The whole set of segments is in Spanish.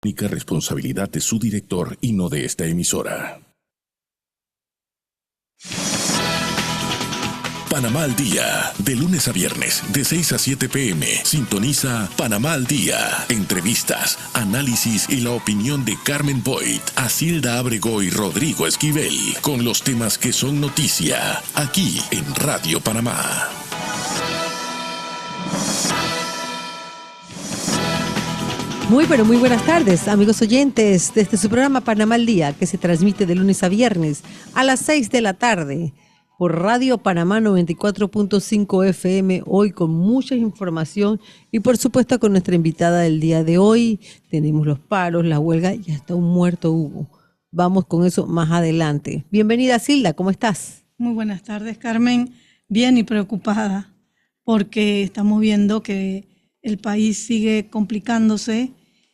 Única responsabilidad de su director y no de esta emisora. Panamá al Día, de lunes a viernes, de 6 a 7 p.m. Sintoniza Panamá al Día. Entrevistas, análisis y la opinión de Carmen Boyd, Acilda Ábrego y Rodrigo Esquivel, con los temas que son noticia, aquí en Radio Panamá. Muy buenas tardes, amigos oyentes, desde su programa Panamá al Día, que se transmite de lunes a viernes a las 6 de la tarde por Radio Panamá 94.5 FM, hoy con mucha información y por supuesto con nuestra invitada del día de hoy. Tenemos los paros, la huelga y hasta un muerto hubo. Vamos con eso más adelante. Bienvenida, Silda, ¿cómo estás? Muy buenas tardes, Carmen. Bien y preocupada porque estamos viendo que el país sigue complicándose.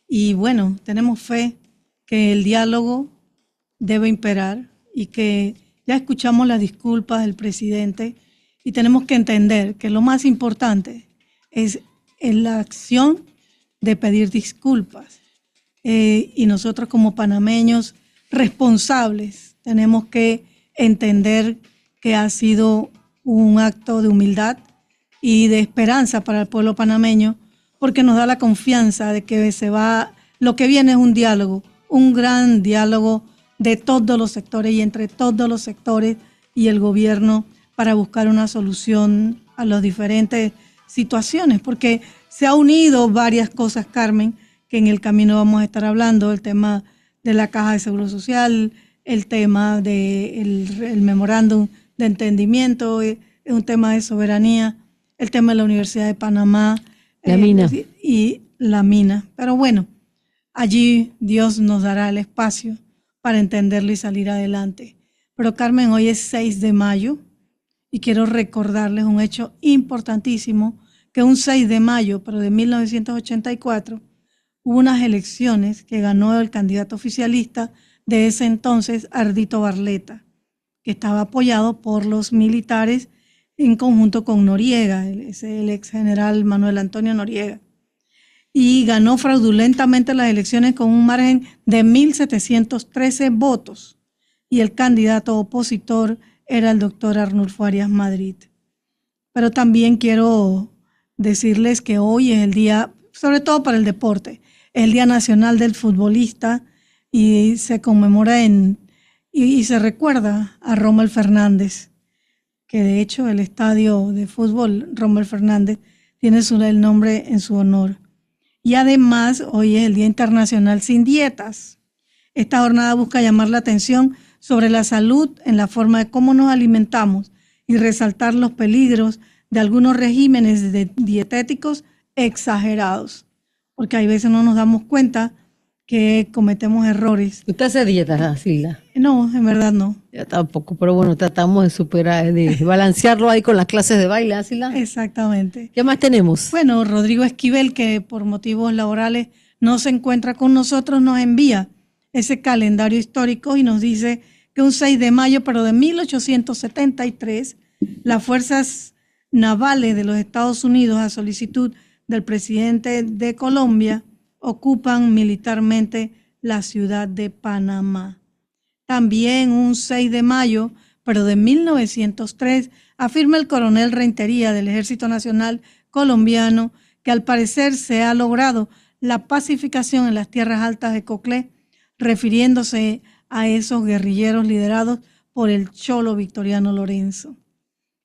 Y bueno, tenemos fe que el diálogo debe imperar y que ya escuchamos las disculpas del presidente y tenemos que entender que lo más importante es en la acción de pedir disculpas. Y nosotros como panameños responsables tenemos que entender que ha sido un acto de humildad y de esperanza para el pueblo panameño, porque nos da la confianza de que lo que viene es un diálogo, un gran diálogo de todos los sectores y entre todos los sectores y el gobierno para buscar una solución a las diferentes situaciones, porque se ha unido varias cosas, Carmen, que en el camino vamos a estar hablando, el tema de la Caja de Seguro Social, el tema del memorándum de entendimiento, es un tema de soberanía, el tema de la Universidad de Panamá, la mina. Y la mina. Pero bueno, allí Dios nos dará el espacio para entenderlo y salir adelante. Pero Carmen, hoy es 6 de mayo y quiero recordarles un hecho importantísimo, que un 6 de mayo, pero de 1984, hubo unas elecciones que ganó el candidato oficialista de ese entonces, Ardito Barleta, que estaba apoyado por los militares en conjunto con Noriega, el ex general Manuel Antonio Noriega, y ganó fraudulentamente las elecciones con un margen de 1.713 votos, y el candidato opositor era el doctor Arnulfo Arias Madrid. Pero también quiero decirles que hoy es el día, sobre todo para el deporte, es el Día Nacional del Futbolista, y se conmemora y se recuerda a Rommel Fernández, que de hecho el estadio de fútbol Rommel Fernández tiene el nombre en su honor. Y además hoy es el Día Internacional Sin Dietas. Esta jornada busca llamar la atención sobre la salud en la forma de cómo nos alimentamos y resaltar los peligros de algunos regímenes dietéticos exagerados, porque hay veces no nos damos cuenta que cometemos errores. ¿Usted hace dieta, Silda? No, en verdad no. Yo tampoco, pero bueno, tratamos de superar, de balancearlo ahí con las clases de baile, Silda. Exactamente. ¿Qué más tenemos? Bueno, Rodrigo Esquivel, que por motivos laborales no se encuentra con nosotros, nos envía ese calendario histórico y nos dice que un 6 de mayo, pero de 1873, las fuerzas navales de los Estados Unidos, a solicitud del presidente de Colombia, ocupan militarmente la ciudad de Panamá. También un 6 de mayo, pero de 1903, afirma el coronel Rentería del Ejército Nacional Colombiano que al parecer se ha logrado la pacificación en las tierras altas de Coclé, refiriéndose a esos guerrilleros liderados por el Cholo Victoriano Lorenzo.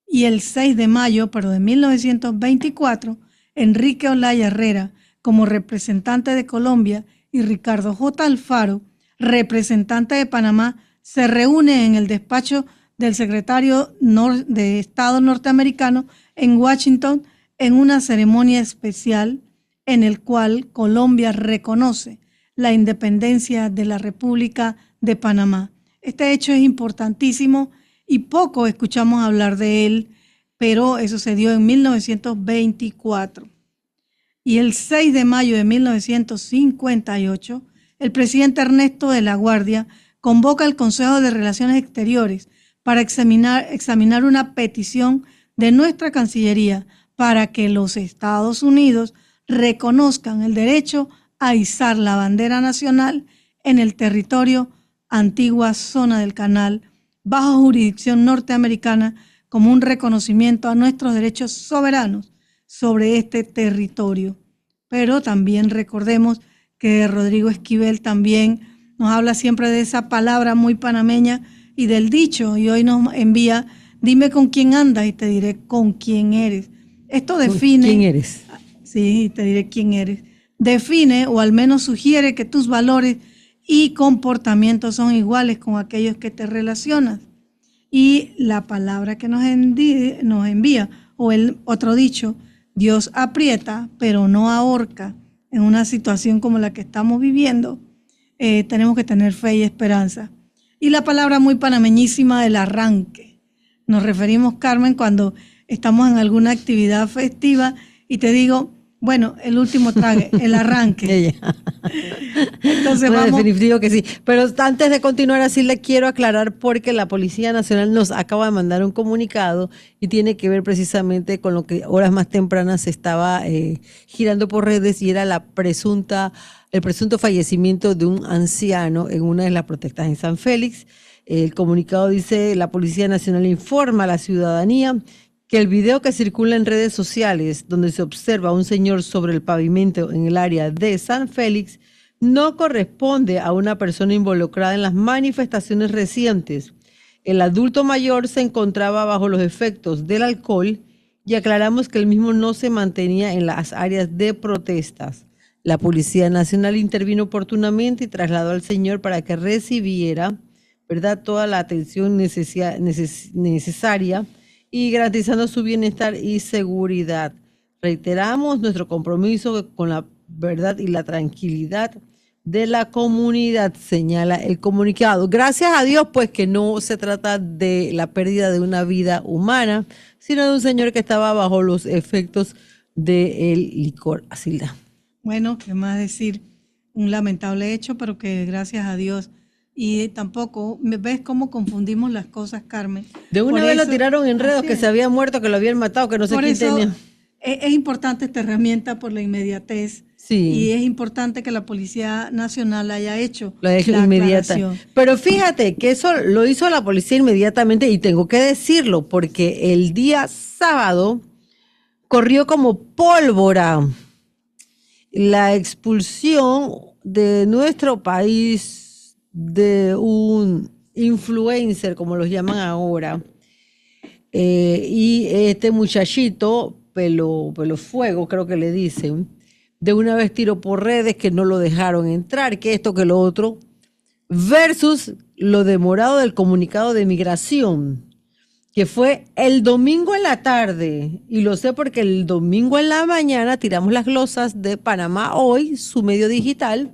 Y el 6 de mayo, pero de 1924, Enrique Olaya Herrera, como representante de Colombia, y Ricardo J. Alfaro, representante de Panamá, se reúnen en el despacho del secretario de Estado norteamericano en Washington en una ceremonia especial en el cual Colombia reconoce la independencia de la República de Panamá. Este hecho es importantísimo y poco escuchamos hablar de él, pero eso se dio en 1924. Y el 6 de mayo de 1958, el presidente Ernesto de la Guardia convoca al Consejo de Relaciones Exteriores para examinar una petición de nuestra Cancillería para que los Estados Unidos reconozcan el derecho a izar la bandera nacional en el territorio antigua zona del canal bajo jurisdicción norteamericana como un reconocimiento a nuestros derechos soberanos sobre este territorio. Pero también recordemos que Rodrigo Esquivel también nos habla siempre de esa palabra muy panameña y del dicho, y hoy nos envía: dime con quién andas y te diré con quién eres. Esto define... ¿Quién eres? Sí, te diré quién eres. Define o al menos sugiere que tus valores y comportamientos son iguales con aquellos que te relacionas. Y la palabra que nos envía, o el otro dicho, Dios aprieta, pero no ahorca. En una situación como la que estamos viviendo, tenemos que tener fe y esperanza. Y la palabra muy panameñísima del arranque. Nos referimos, Carmen, cuando estamos en alguna actividad festiva y te digo, bueno, el último trague, el arranque. Entonces bueno, vamos. definitivo que sí. Pero antes de continuar así, le quiero aclarar porque la Policía Nacional nos acaba de mandar un comunicado y tiene que ver precisamente con lo que horas más tempranas estaba girando por redes, y era el presunto fallecimiento de un anciano en una de las protestas en San Félix. El comunicado dice: la Policía Nacional informa a la ciudadanía que el video que circula en redes sociales, donde se observa a un señor sobre el pavimento en el área de San Félix, no corresponde a una persona involucrada en las manifestaciones recientes. El adulto mayor se encontraba bajo los efectos del alcohol y aclaramos que el mismo no se mantenía en las áreas de protestas. La Policía Nacional intervino oportunamente y trasladó al señor para que recibiera, ¿verdad?, toda la atención necesaria y garantizando su bienestar y seguridad. Reiteramos nuestro compromiso con la verdad y la tranquilidad de la comunidad, señala el comunicado. Gracias a Dios, pues, que no se trata de la pérdida de una vida humana, sino de un señor que estaba bajo los efectos del licor. Asilda. Bueno, qué más decir, un lamentable hecho, pero que gracias a Dios. Y tampoco, ¿ves cómo confundimos las cosas, Carmen? De una vez lo tiraron en redes, que se había muerto, que lo habían matado, que no sé quién tenía. Es importante esta herramienta por la inmediatez. Sí. Y es importante que la Policía Nacional haya hecho la inmediata. Pero fíjate que eso lo hizo la policía inmediatamente, y tengo que decirlo porque el día sábado corrió como pólvora la expulsión de nuestro país de un influencer, como los llaman ahora, y este muchachito, pelo fuego, creo que le dicen, de una vez tiró por redes que no lo dejaron entrar, que esto, que lo otro, versus lo demorado del comunicado de migración, que fue el domingo en la tarde, y lo sé porque el domingo en la mañana tiramos las glosas de Panamá Hoy, su medio digital,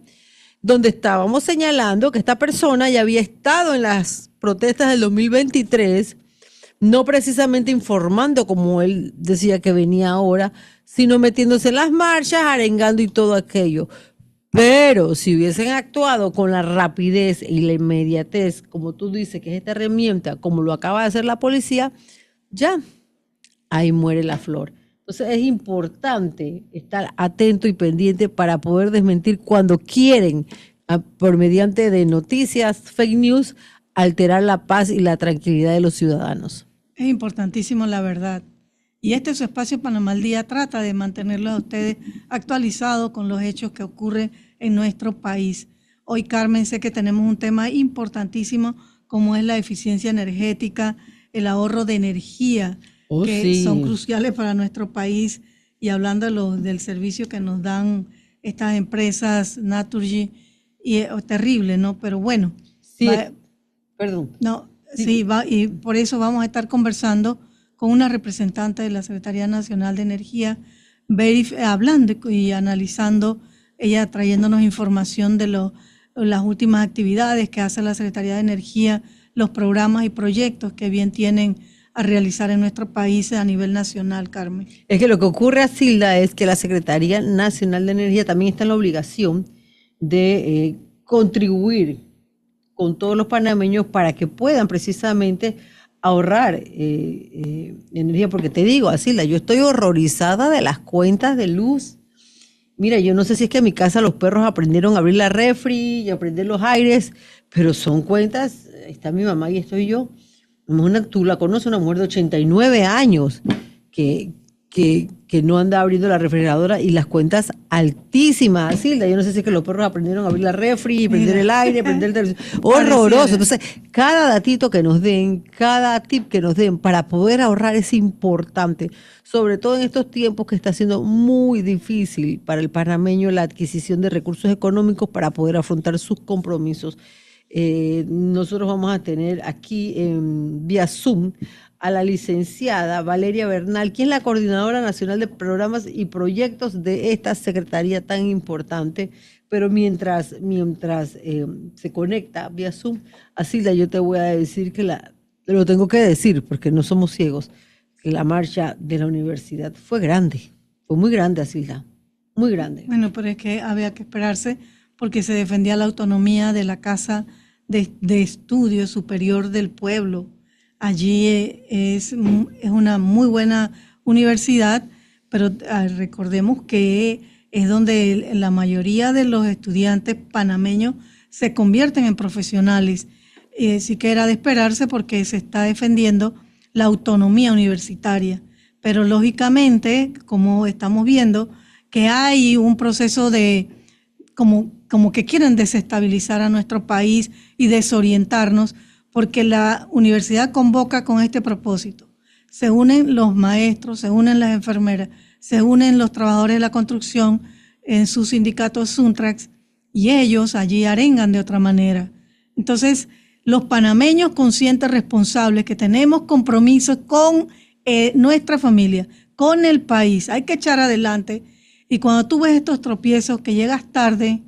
donde estábamos señalando que esta persona ya había estado en las protestas del 2023, no precisamente informando como él decía que venía ahora, sino metiéndose en las marchas, arengando y todo aquello. Pero si hubiesen actuado con la rapidez y la inmediatez, como tú dices, que es esta herramienta, como lo acaba de hacer la policía, ya, ahí muere la flor. Entonces es importante estar atento y pendiente para poder desmentir cuando quieren, por mediante de noticias, fake news, alterar la paz y la tranquilidad de los ciudadanos. Es importantísimo la verdad. Y este es su espacio Panamá al Día, trata de mantenerlos a ustedes actualizados con los hechos que ocurren en nuestro país. Hoy, Carmen, sé que tenemos un tema importantísimo como es la eficiencia energética, el ahorro de energía, que son cruciales para nuestro país. Y hablando del servicio que nos dan estas empresas, Naturgy, y es terrible, ¿no? Pero bueno. Sí, perdón. No, sí, y por eso vamos a estar conversando con una representante de la Secretaría Nacional de Energía, hablando y analizando, ella trayéndonos información de las últimas actividades que hace la Secretaría de Energía, los programas y proyectos que bien tienen a realizar en nuestro país a nivel nacional, Carmen. Es que lo que ocurre, Asilda, es que la Secretaría Nacional de Energía también está en la obligación de contribuir con todos los panameños para que puedan precisamente ahorrar energía, porque te digo, Asilda, yo estoy horrorizada de las cuentas de luz Mira, yo no sé si es que en mi casa los perros aprendieron a abrir la refri y a prender los aires, pero son cuentas, está mi mamá y estoy yo. Tú la conoces, una mujer de 89 años que no anda abriendo la refrigeradora y las cuentas altísimas, Silda. Yo no sé si es que los perros aprendieron a abrir la refri, prender el aire, prender el televisor. Horroroso. Entonces, cada datito que nos den, cada tip que nos den para poder ahorrar es importante, sobre todo en estos tiempos que está siendo muy difícil para el panameño la adquisición de recursos económicos para poder afrontar sus compromisos. Nosotros vamos a tener aquí vía Zoom a la licenciada Valeria Bernal, quien es la coordinadora nacional de programas y proyectos de esta secretaría tan importante. Pero mientras se conecta vía Zoom, Asilda, yo te voy a decir lo tengo que decir porque no somos ciegos, que la marcha de la universidad fue grande, fue muy grande, Asilda, muy grande. Bueno, pero es que había que esperarse porque se defendía la autonomía de la Casa de Estudio Superior del Pueblo. Allí es una muy buena universidad, pero recordemos que es donde la mayoría de los estudiantes panameños se convierten en profesionales. Sí que era de esperarse porque se está defendiendo la autonomía universitaria. Pero lógicamente, como estamos viendo, que hay un proceso de como que quieren desestabilizar a nuestro país y desorientarnos, porque la universidad convoca con este propósito. Se unen los maestros, se unen las enfermeras, se unen los trabajadores de la construcción en su sindicato Suntrax y ellos allí arengan de otra manera. Entonces, los panameños conscientes responsables que tenemos compromisos con nuestra familia, con el país, hay que echar adelante. Y cuando tú ves estos tropiezos, que llegas tarde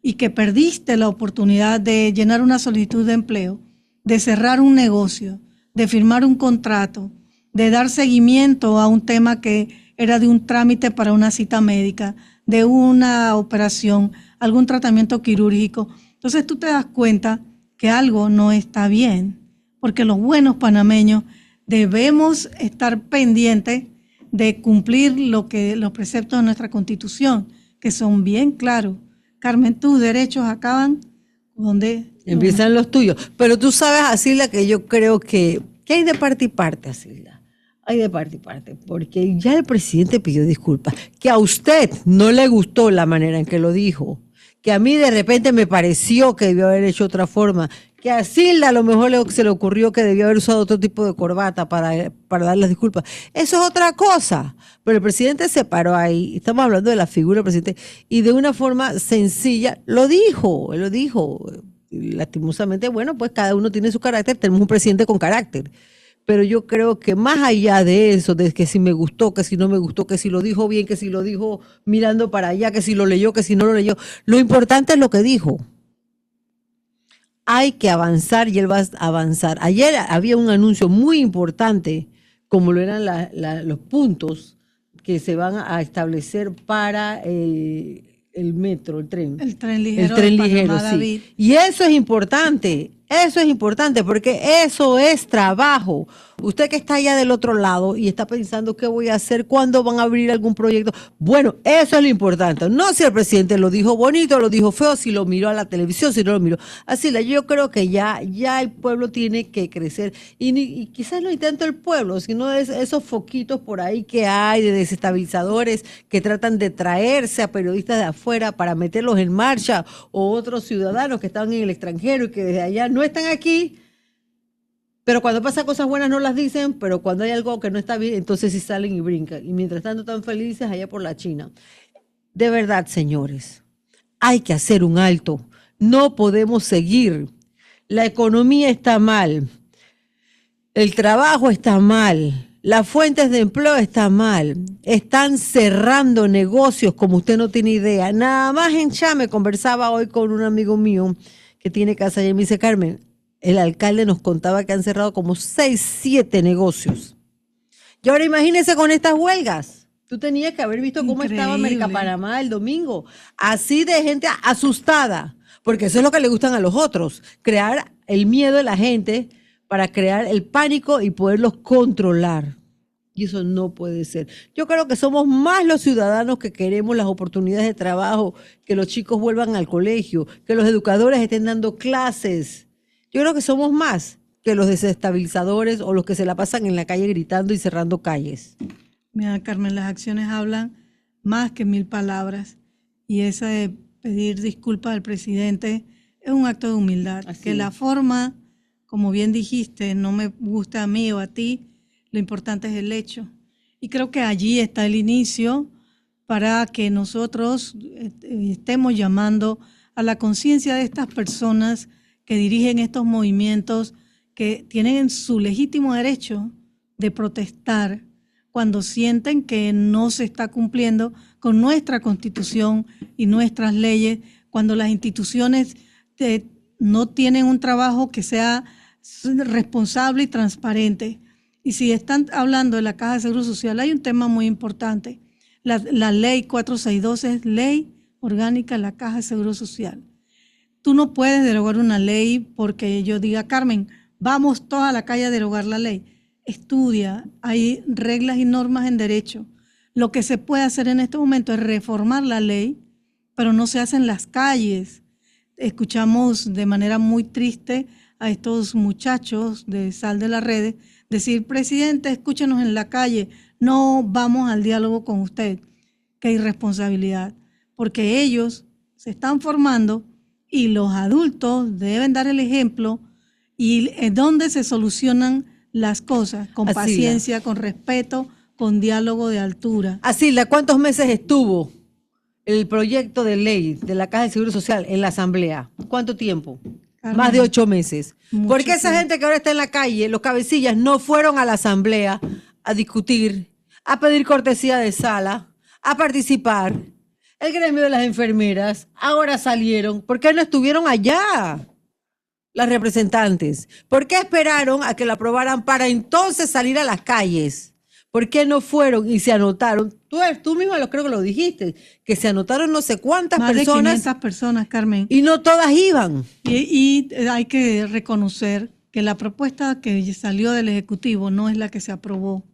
y que perdiste la oportunidad de llenar una solicitud de empleo, de cerrar un negocio, de firmar un contrato, de dar seguimiento a un tema que era de un trámite para una cita médica, de una operación, algún tratamiento quirúrgico. Entonces tú te das cuenta que algo no está bien, porque los buenos panameños debemos estar pendientes de cumplir los preceptos de nuestra Constitución, que son bien claros. Carmen, tus derechos acaban donde empiezan los tuyos. Pero tú sabes, Asilda, que yo creo que hay de parte y parte, Asilda. Hay de parte y parte, porque ya el presidente pidió disculpas, que a usted no le gustó la manera en que lo dijo, que a mí de repente me pareció que debió haber hecho otra forma, que a Asilda a lo mejor se le ocurrió que debió haber usado otro tipo de corbata para dar las disculpas. Eso es otra cosa. Pero el presidente se paró ahí, estamos hablando de la figura del presidente, y de una forma sencilla lo dijo, él lo dijo. Lastimosamente, bueno, pues cada uno tiene su carácter, tenemos un presidente con carácter. Pero yo creo que más allá de eso, de que si me gustó, que si no me gustó, que si lo dijo bien, que si lo dijo mirando para allá, que si lo leyó, que si no lo leyó, lo importante es lo que dijo. Hay que avanzar y él va a avanzar. Ayer había un anuncio muy importante, como lo eran los puntos que se van a establecer para el metro, el tren. El tren ligero. El tren ligero, sí. Y eso es importante porque eso es trabajo. Usted que está allá del otro lado y está pensando qué voy a hacer, cuándo van a abrir algún proyecto. Bueno, eso es lo importante. No si el presidente lo dijo bonito, lo dijo feo, si lo miró a la televisión, si no lo miró. Así, yo creo que ya el pueblo tiene que crecer. Y quizás no tanto el pueblo, sino esos foquitos por ahí que hay de desestabilizadores que tratan de traerse a periodistas de afuera para meterlos en marcha, o otros ciudadanos que están en el extranjero y que desde allá no están aquí. Pero cuando pasan cosas buenas no las dicen, pero cuando hay algo que no está bien, entonces sí salen y brincan. Y mientras tanto están felices allá por la China. De verdad, señores, hay que hacer un alto. No podemos seguir. La economía está mal. El trabajo está mal. Las fuentes de empleo están mal. Están cerrando negocios como usted no tiene idea. Nada más en Chame conversaba hoy con un amigo mío que tiene casa allá y me dice, Carmen, el alcalde nos contaba que han cerrado como 6, 7 negocios. Y ahora imagínense con estas huelgas. Tú tenías que haber visto cómo estaba Mercapanamá el domingo. Así de gente asustada. Porque eso es lo que le gustan a los otros. Crear el miedo de la gente para crear el pánico y poderlos controlar. Y eso no puede ser. Yo creo que somos más los ciudadanos que queremos las oportunidades de trabajo, que los chicos vuelvan al colegio, que los educadores estén dando clases. Yo creo que somos más que los desestabilizadores o los que se la pasan en la calle gritando y cerrando calles. Mira, Carmen, las acciones hablan más que 1000 palabras. Y esa de pedir disculpas al presidente es un acto de humildad. Así que es. la forma, como bien dijiste, no me gusta a mí o a ti, lo importante es el hecho. Y creo que allí está el inicio para que nosotros estemos llamando a la conciencia de estas personas que dirigen estos movimientos, que tienen su legítimo derecho de protestar cuando sienten que no se está cumpliendo con nuestra Constitución y nuestras leyes, cuando las instituciones no tienen un trabajo que sea responsable y transparente. Y si están hablando de la Caja de Seguro Social, hay un tema muy importante. La ley 462 es ley orgánica de la Caja de Seguro Social. Tú no puedes derogar una ley porque yo diga, Carmen, vamos toda a la calle a derogar la ley. Estudia, hay reglas y normas en derecho. Lo que se puede hacer en este momento es reformar la ley, pero no se hace en las calles. Escuchamos de manera muy triste a estos muchachos de Sal de las Redes decir, presidente, escúchenos en la calle, no vamos al diálogo con usted. Qué irresponsabilidad, porque ellos se están formando y los adultos deben dar el ejemplo y es donde se solucionan las cosas, con Así paciencia, con respeto, con diálogo de altura. Asilda, ¿cuántos meses estuvo el proyecto de ley de la Caja de Seguro Social en la Asamblea? ¿Cuánto tiempo? Carmen, Más de 8 meses. mucho ¿Por qué esa tiempo. gente que ahora está en la calle, los cabecillas, no fueron a la Asamblea a discutir, a pedir cortesía de sala, a participar? El gremio de las enfermeras ahora salieron. ¿Por qué no estuvieron allá las representantes? ¿Por qué esperaron a que lo aprobaran para entonces salir a las calles? ¿Por qué no fueron y se anotaron? Tú misma creo que lo dijiste, que se anotaron no sé cuántas Más personas de 500 personas, Carmen. y no todas iban. Y hay que reconocer que la propuesta que salió del Ejecutivo no es la que se aprobó.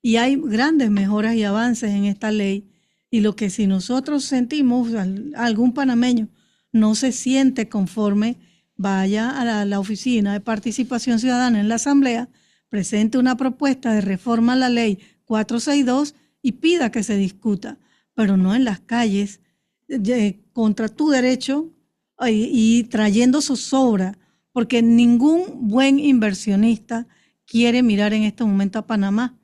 Y hay grandes mejoras y avances en esta ley. Y lo que si nosotros sentimos, algún panameño no se siente conforme, vaya a la Oficina de Participación Ciudadana en la Asamblea, presente una propuesta de reforma a la ley 462 y pida que se discuta, pero no en las calles, contra tu derecho y trayendo zozobra, porque ningún buen inversionista quiere mirar en este momento a Panamá,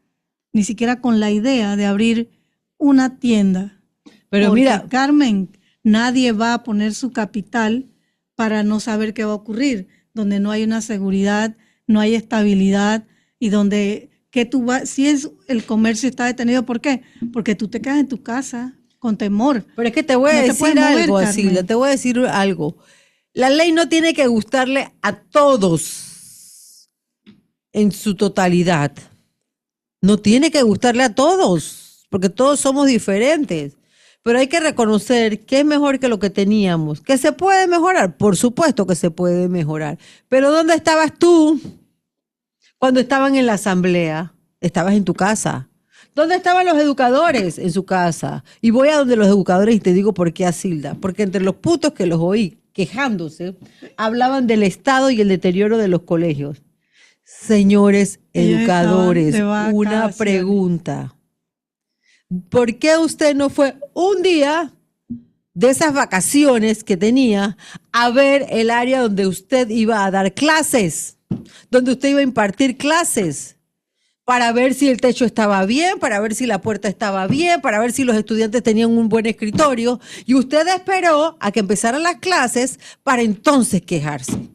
ni siquiera con la idea de abrir una tienda. Pero porque, mira, Carmen, nadie va a poner su capital para no saber qué va a ocurrir, donde no hay una seguridad, no hay estabilidad y donde si es el comercio está detenido, ¿por qué? Porque tú te quedas en tu casa con temor. pero es que te voy a No te decir puedes mover, algo, Carmen. Asilda, te voy a decir algo. La ley no tiene que gustarle a todos en su totalidad. No tiene que gustarle a todos, porque todos somos diferentes. Pero hay que reconocer que es mejor que lo que teníamos. ¿Que se puede mejorar? Por supuesto que se puede mejorar. Pero ¿dónde estabas tú cuando estaban en la asamblea? Estabas en tu casa. ¿Dónde estaban los educadores? En su casa. Y voy a donde los educadores y te digo por qué, Asilda. Porque entre los putos que los oí quejándose, hablaban del estado y el deterioro de los colegios. Señores Ellos educadores, estaban de una vacaciones. pregunta. ¿Por qué usted no fue un día de esas vacaciones que tenía a ver el área donde usted iba a dar clases, donde usted iba a impartir clases, para ver si el techo estaba bien, para ver si la puerta estaba bien, para ver si los estudiantes tenían un buen escritorio? Y usted esperó a que empezaran las clases para entonces quejarse.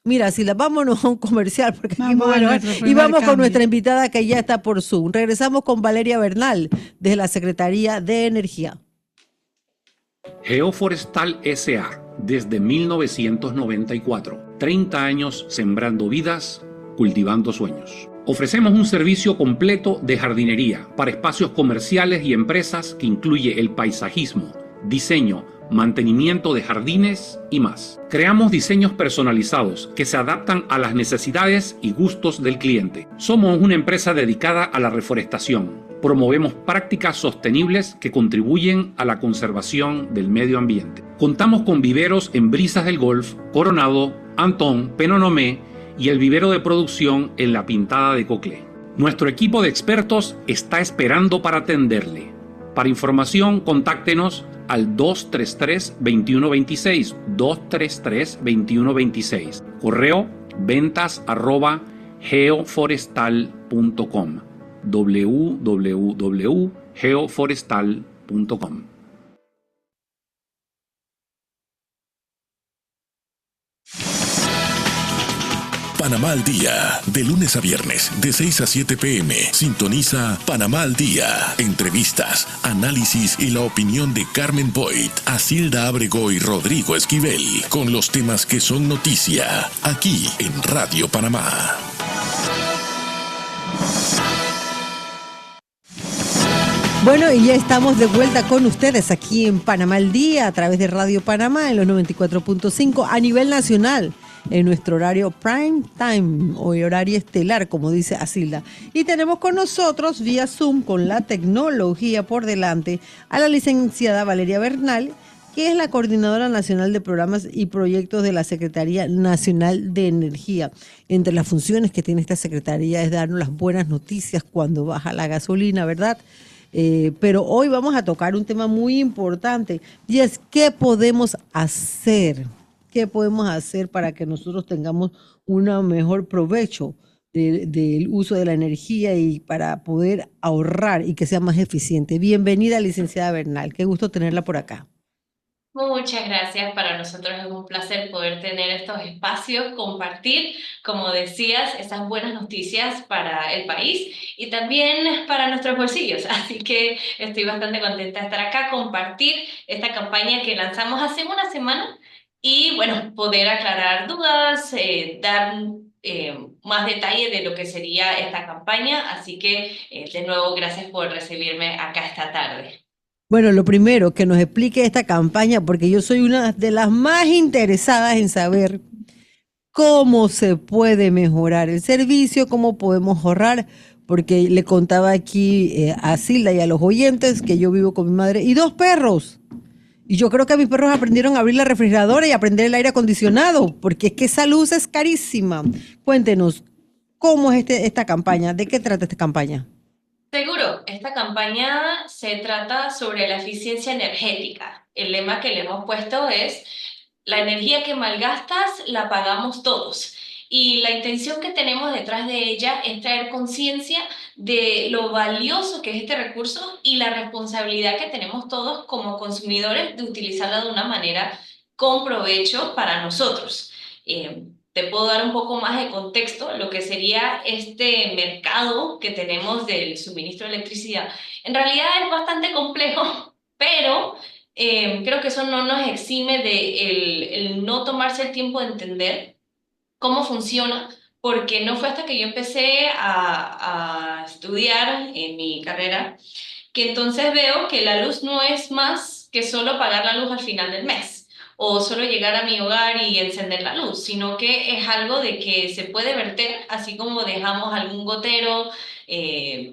Mira, vámonos a un comercial porque aquí Vamos me voy a a enojar. nuestro Y primer vamos con cambio. nuestra invitada que ya está por Zoom. Regresamos con Valeria Bernal desde la Secretaría de Energía. Geoforestal S.A. desde 1994. 30 años sembrando vidas, cultivando sueños. Ofrecemos un servicio completo de jardinería para espacios comerciales y empresas que incluye el paisajismo, diseño, mantenimiento de jardines y más. Creamos diseños personalizados que se adaptan a las necesidades y gustos del cliente. Somos una empresa dedicada a la reforestación. Promovemos prácticas sostenibles que contribuyen a la conservación del medio ambiente. Contamos con viveros en Brisas del Golf, Coronado, Antón, Penonomé y el vivero de producción en La Pintada de Coclé. Nuestro equipo de expertos está esperando para atenderle. Para información, contáctenos al 233-2126, 233-2126. Correo ventas@geoforestal.com, www.geoforestal.com. Panamá al Día, de lunes a viernes, de 6 a 7 p.m. Sintoniza Panamá al Día. Entrevistas, análisis y la opinión de Carmen Boyd, Asilda Ábrego y Rodrigo Esquivel, con los temas que son noticia, aquí en Radio Panamá. Bueno, y ya estamos de vuelta con ustedes aquí en Panamá al Día, a través de Radio Panamá en los 94.5 a nivel nacional, en nuestro horario prime time o horario estelar, como dice Asilda. Y tenemos con nosotros vía Zoom, con la tecnología por delante, a la licenciada Valeria Bernal, que es la Coordinadora Nacional de Programas y Proyectos de la Secretaría Nacional de Energía. Entre las funciones que tiene esta secretaría es darnos las buenas noticias cuando baja la gasolina, ¿verdad? Pero hoy vamos a tocar un tema muy importante, y es qué podemos hacer. ¿Qué podemos hacer para que nosotros tengamos un mejor provecho del uso de la energía y para poder ahorrar y que sea más eficiente? Bienvenida, licenciada Bernal. Qué gusto tenerla por acá. Muchas gracias. Para nosotros es un placer poder tener estos espacios, compartir, como decías, esas buenas noticias para el país y también para nuestros bolsillos. Así que estoy bastante contenta de estar acá, compartir esta campaña que lanzamos hace una semana y, bueno, poder aclarar dudas, dar más detalle de lo que sería esta campaña. Así que, de nuevo, gracias por recibirme acá esta tarde. Bueno, lo primero, que nos explique esta campaña, porque yo soy una de las más interesadas en saber cómo se puede mejorar el servicio, cómo podemos ahorrar, porque le contaba aquí a Silda y a los oyentes que yo vivo con mi madre y 2 perros. Y yo creo que mis perros aprendieron a abrir la refrigeradora y a prender el aire acondicionado, porque es que esa luz es carísima. Cuéntenos, ¿cómo es esta campaña? ¿De qué trata esta campaña? Seguro, esta campaña se trata sobre la eficiencia energética. El lema que le hemos puesto es: la energía que malgastas la pagamos todos. Y la intención que tenemos detrás de ella es traer conciencia de lo valioso que es este recurso y la responsabilidad que tenemos todos como consumidores de utilizarla de una manera con provecho para nosotros. Te puedo dar un poco más de contexto, lo que sería este mercado que tenemos del suministro de electricidad. En realidad es bastante complejo, pero creo que eso no nos exime de el no tomarse el tiempo de entender cómo funciona, porque no fue hasta que yo empecé a estudiar en mi carrera que entonces veo que la luz no es más que solo pagar la luz al final del mes o solo llegar a mi hogar y encender la luz, sino que es algo de que se puede verter, así como dejamos algún gotero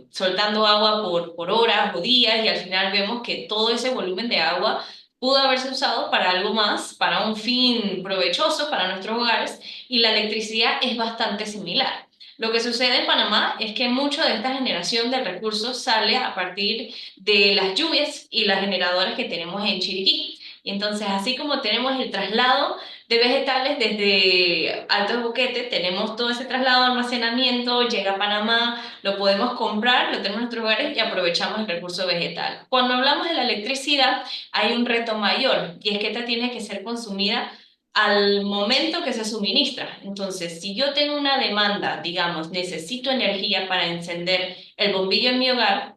soltando agua por horas o días y al final vemos que todo ese volumen de agua pudo haberse usado para algo más, para un fin provechoso para nuestros hogares, y la electricidad es bastante similar. Lo que sucede en Panamá es que mucho de esta generación del recurso sale a partir de las lluvias y las generadoras que tenemos en Chiriquí. Y entonces, así como tenemos el traslado de vegetales desde Alto Boquete, tenemos todo ese traslado de almacenamiento, llega a Panamá, lo podemos comprar, lo tenemos en nuestros hogares y aprovechamos el recurso vegetal. Cuando hablamos de la electricidad, hay un reto mayor, y es que esta tiene que ser consumida al momento que se suministra. Entonces, si yo tengo una demanda, digamos, necesito energía para encender el bombillo en mi hogar,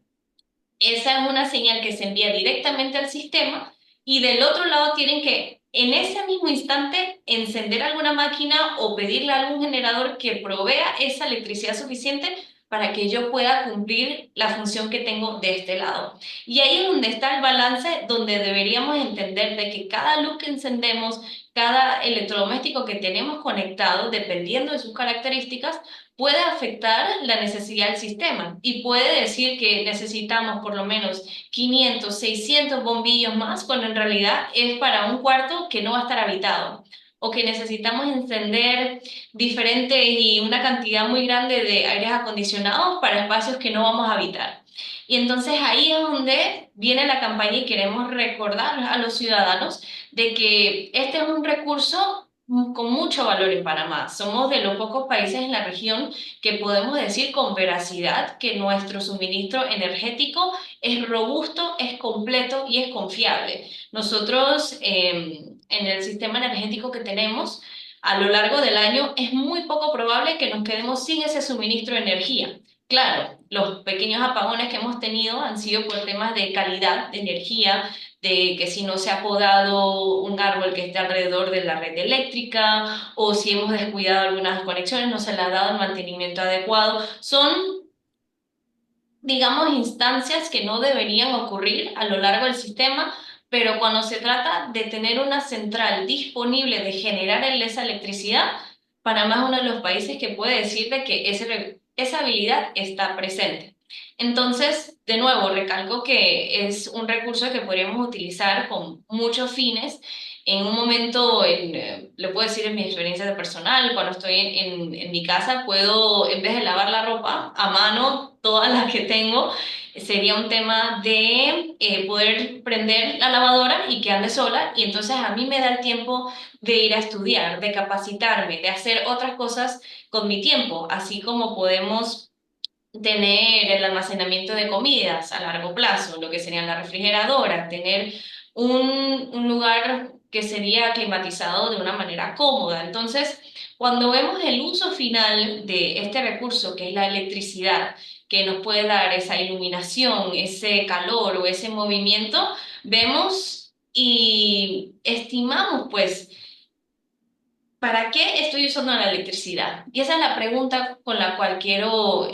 esa es una señal que se envía directamente al sistema y del otro lado tienen que, en ese mismo instante, encender alguna máquina o pedirle a algún generador que provea esa electricidad suficiente para que yo pueda cumplir la función que tengo de este lado. Y ahí es donde está el balance, donde deberíamos entender de que cada luz que encendemos, cada electrodoméstico que tenemos conectado, dependiendo de sus características, puede afectar la necesidad del sistema y puede decir que necesitamos por lo menos 500, 600 bombillos más, cuando en realidad es para un cuarto que no va a estar habitado, o que necesitamos encender diferentes y una cantidad muy grande de aires acondicionados para espacios que no vamos a habitar. Y entonces ahí es donde viene la campaña y queremos recordar a los ciudadanos de que este es un recurso con mucho valor en Panamá. Somos de los pocos países en la región que podemos decir con veracidad que nuestro suministro energético es robusto, es completo y es confiable. Nosotros, en el sistema energético que tenemos, a lo largo del año es muy poco probable que nos quedemos sin ese suministro de energía. Claro, los pequeños apagones que hemos tenido han sido por temas de calidad de energía, de que si no se ha podado un árbol que esté alrededor de la red eléctrica, o si hemos descuidado algunas conexiones, no se le ha dado el mantenimiento adecuado. Son, digamos, instancias que no deberían ocurrir a lo largo del sistema, pero cuando se trata de tener una central disponible de generar esa electricidad, Panamá es uno de los países que puede decir de que esa habilidad está presente. Entonces, de nuevo, recalco que es un recurso que podríamos utilizar con muchos fines. En un momento, le puedo decir en mi experiencia de personal, cuando estoy en mi casa, puedo, en vez de lavar la ropa a mano, todas las que tengo, sería un tema de poder prender la lavadora y que ande sola, y entonces a mí me da el tiempo de ir a estudiar, de capacitarme, de hacer otras cosas con mi tiempo, así como podemos tener el almacenamiento de comidas a largo plazo, lo que sería la refrigeradora, tener un lugar que sería climatizado de una manera cómoda. Entonces, cuando vemos el uso final de este recurso, que es la electricidad, que nos puede dar esa iluminación, ese calor o ese movimiento, vemos y estimamos, pues, ¿para qué estoy usando la electricidad? Y esa es la pregunta con la cual quiero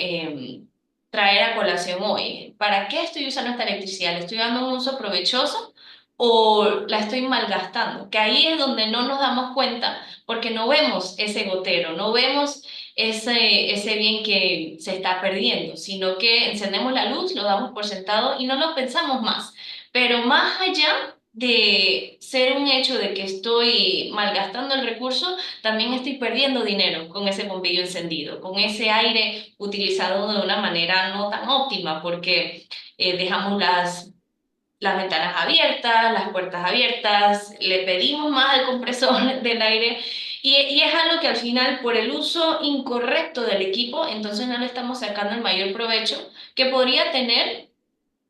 traer a colación hoy. ¿Para qué estoy usando esta electricidad? ¿Le estoy dando un uso provechoso o la estoy malgastando? Que ahí es donde no nos damos cuenta porque no vemos ese gotero, no vemos ese bien que se está perdiendo, sino que encendemos la luz, lo damos por sentado y no lo pensamos más. Pero más allá de ser un hecho de que estoy malgastando el recurso, también estoy perdiendo dinero con ese bombillo encendido, con ese aire utilizado de una manera no tan óptima, porque dejamos las ventanas abiertas, las puertas abiertas, le pedimos más al compresor del aire y es algo que al final por el uso incorrecto del equipo, entonces no le estamos sacando el mayor provecho que podría tener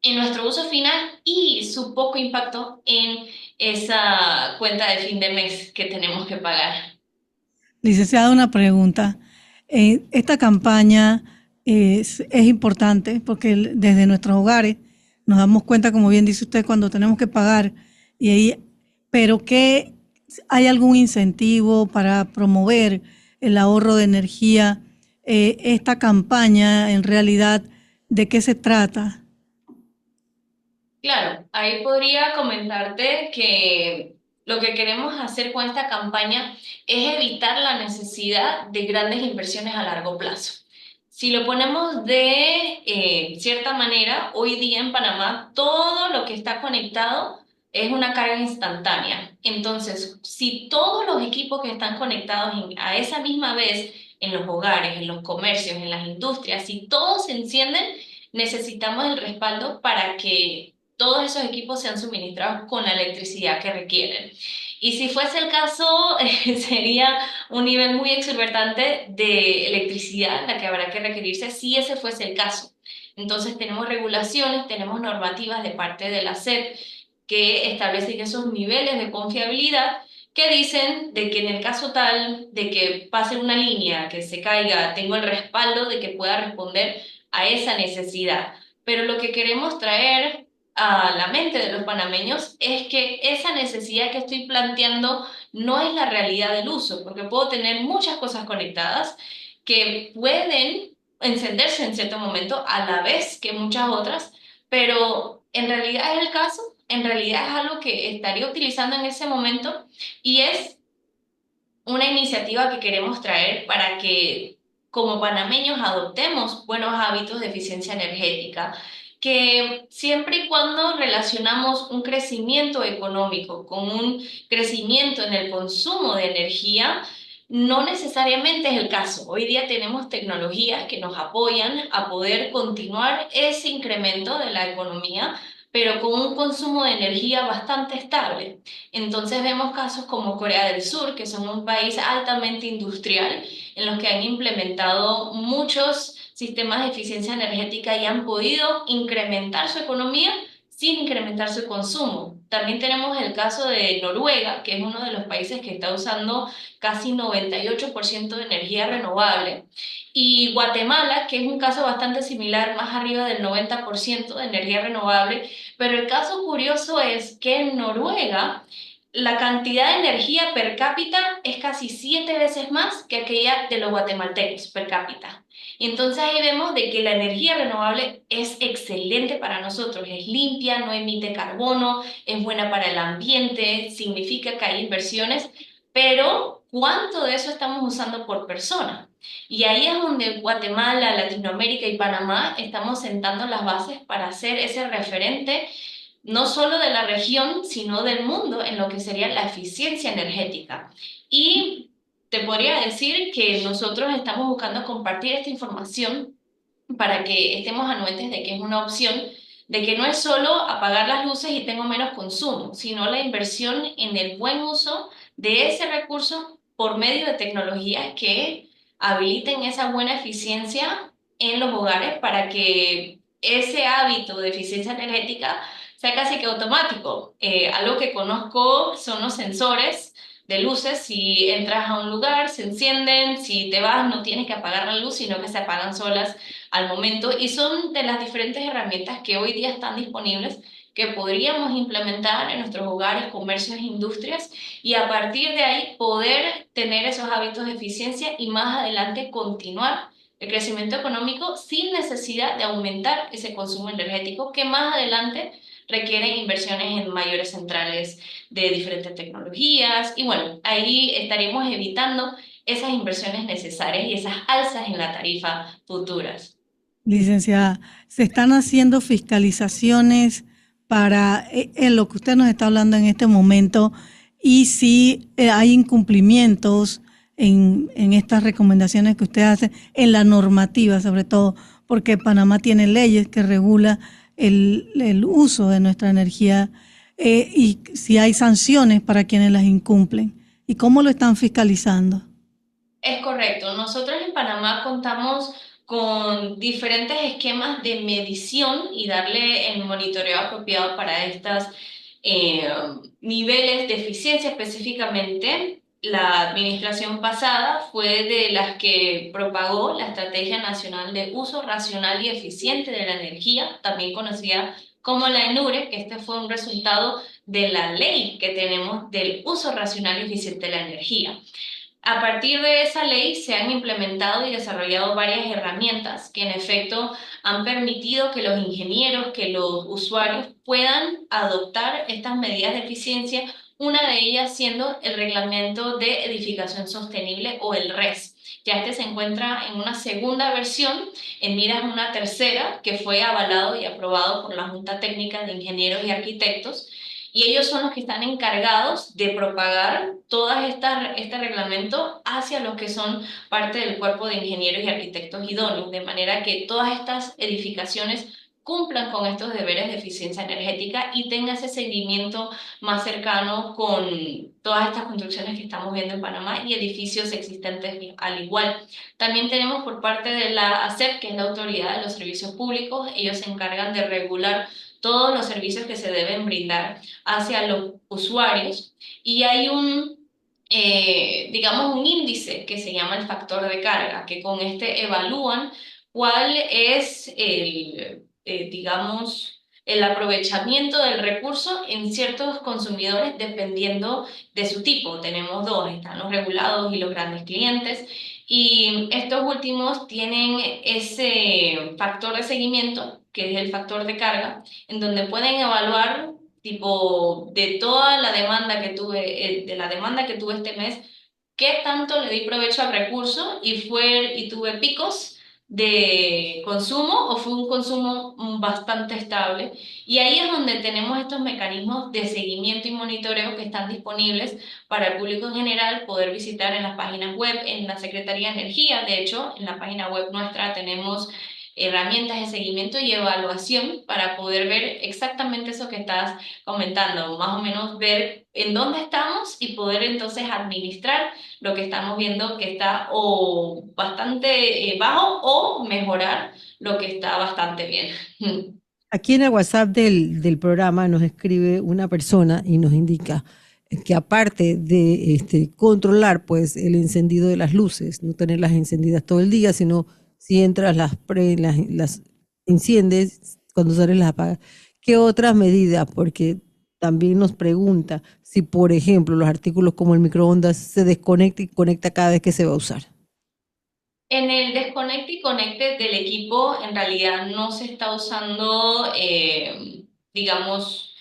en nuestro uso final y su poco impacto en esa cuenta de fin de mes que tenemos que pagar. Licenciada, una pregunta. Esta campaña es importante porque desde nuestros hogares nos damos cuenta, como bien dice usted, cuando tenemos que pagar, y ahí, pero que hay algún incentivo para promover el ahorro de energía. Esta campaña, en realidad, ¿de qué se trata? Claro, ahí podría comentarte que lo que queremos hacer con esta campaña es evitar la necesidad de grandes inversiones a largo plazo. Si lo ponemos de cierta manera, hoy día en Panamá todo lo que está conectado es una carga instantánea. Entonces, si todos los equipos que están conectados a esa misma vez en los hogares, en los comercios, en las industrias, si todos se encienden, necesitamos el respaldo para que todos esos equipos sean suministrados con la electricidad que requieren. Y si fuese el caso, sería un nivel muy exorbitante de electricidad la que habrá que requerirse si ese fuese el caso. Entonces tenemos regulaciones, tenemos normativas de parte de la SEP que establecen esos niveles de confiabilidad que dicen de que en el caso tal de que pase una línea, que se caiga, tengo el respaldo de que pueda responder a esa necesidad. Pero lo que queremos traer a la mente de los panameños es que esa necesidad que estoy planteando no es la realidad del uso, porque puedo tener muchas cosas conectadas que pueden encenderse en cierto momento a la vez que muchas otras, pero en realidad es el caso, en realidad es algo que estaría utilizando en ese momento y es una iniciativa que queremos traer para que como panameños adoptemos buenos hábitos de eficiencia energética, que siempre y cuando relacionamos un crecimiento económico con un crecimiento en el consumo de energía, no necesariamente es el caso. Hoy día tenemos tecnologías que nos apoyan a poder continuar ese incremento de la economía, pero con un consumo de energía bastante estable. Entonces vemos casos como Corea del Sur, que son un país altamente industrial, en los que han implementado muchos sistemas de eficiencia energética y han podido incrementar su economía sin incrementar su consumo. También tenemos el caso de Noruega, que es uno de los países que está usando casi 98% de energía renovable, y Guatemala, que es un caso bastante similar, más arriba del 90% de energía renovable, pero el caso curioso es que en Noruega la cantidad de energía per cápita es casi 7 veces más que aquella de los guatemaltecos per cápita. Y entonces ahí vemos de que la energía renovable es excelente para nosotros, es limpia, no emite carbono, es buena para el ambiente, significa que hay inversiones, pero ¿cuánto de eso estamos usando por persona? Y ahí es donde Guatemala, Latinoamérica y Panamá estamos sentando las bases para hacer ese referente no solo de la región, sino del mundo en lo que sería la eficiencia energética. Y te podría decir que nosotros estamos buscando compartir esta información para que estemos anuentes de que es una opción, de que no es solo apagar las luces y tengo menos consumo, sino la inversión en el buen uso de ese recurso por medio de tecnologías que habiliten esa buena eficiencia en los hogares para que ese hábito de eficiencia energética sea casi que automático. Algo que conozco son los sensores de luces. Si entras a un lugar, se encienden, si te vas, no tienes que apagar la luz, sino que se apagan solas al momento. Y son de las diferentes herramientas que hoy día están disponibles que podríamos implementar en nuestros hogares, comercios e industrias y a partir de ahí poder tener esos hábitos de eficiencia y más adelante continuar el crecimiento económico sin necesidad de aumentar ese consumo energético que más adelante requieren inversiones en mayores centrales de diferentes tecnologías y bueno, ahí estaríamos evitando esas inversiones necesarias y esas alzas en la tarifa futuras. Licenciada, se están haciendo fiscalizaciones para en lo que usted nos está hablando en este momento y si hay incumplimientos en estas recomendaciones que usted hace, en la normativa sobre todo, porque Panamá tiene leyes que regulan el uso de nuestra energía y si hay sanciones para quienes las incumplen y cómo lo están fiscalizando. Es correcto. Nosotros en Panamá contamos con diferentes esquemas de medición y darle el monitoreo apropiado para estos niveles de eficiencia específicamente. La administración pasada fue de las que propagó la Estrategia Nacional de Uso Racional y Eficiente de la Energía, también conocida como la ENURE, que este fue un resultado de la ley que tenemos del uso racional y eficiente de la energía. A partir de esa ley se han implementado y desarrollado varias herramientas que en efecto han permitido que los ingenieros, que los usuarios puedan adoptar estas medidas de eficiencia, una de ellas siendo el Reglamento de Edificación Sostenible o el RES. Ya este se encuentra en una segunda versión, en miras a una tercera que fue avalado y aprobado por la Junta Técnica de Ingenieros y Arquitectos, y ellos son los que están encargados de propagar este reglamento hacia los que son parte del cuerpo de ingenieros y arquitectos idóneos, de manera que todas estas edificaciones cumplan con estos deberes de eficiencia energética y tenga ese seguimiento más cercano con todas estas construcciones que estamos viendo en Panamá y edificios existentes al igual. También tenemos por parte de la ASEP, que es la Autoridad de los Servicios Públicos, ellos se encargan de regular todos los servicios que se deben brindar hacia los usuarios y hay digamos, un índice que se llama el factor de carga, que con este evalúan cuál es digamos, el aprovechamiento del recurso en ciertos consumidores dependiendo de su tipo. Tenemos dos, están los regulados y los grandes clientes. Y estos últimos tienen ese factor de seguimiento, que es el factor de carga, en donde pueden evaluar tipo de toda la demanda que tuve, de la demanda que tuve este mes, qué tanto le di provecho al recurso y tuve picos de consumo o fue un consumo bastante estable. Y ahí es donde tenemos estos mecanismos de seguimiento y monitoreo que están disponibles para el público en general, poder visitar en las páginas web, en la Secretaría de Energía. De hecho, en la página web nuestra tenemos herramientas de seguimiento y evaluación para poder ver exactamente eso que estás comentando, más o menos ver en dónde estamos y poder entonces administrar lo que estamos viendo que está o bastante bajo o mejorar lo que está bastante bien. Aquí en el WhatsApp del programa nos escribe una persona y nos indica que aparte de controlar pues el encendido de las luces, no tenerlas encendidas todo el día, sino si entras las enciendes, cuando sales las apagas. ¿Qué otras medidas? Porque también nos pregunta si, por ejemplo, los artículos como el microondas se desconecta y conecta cada vez que se va a usar. En el desconecte y conecte del equipo, en realidad no se está usando, digamos,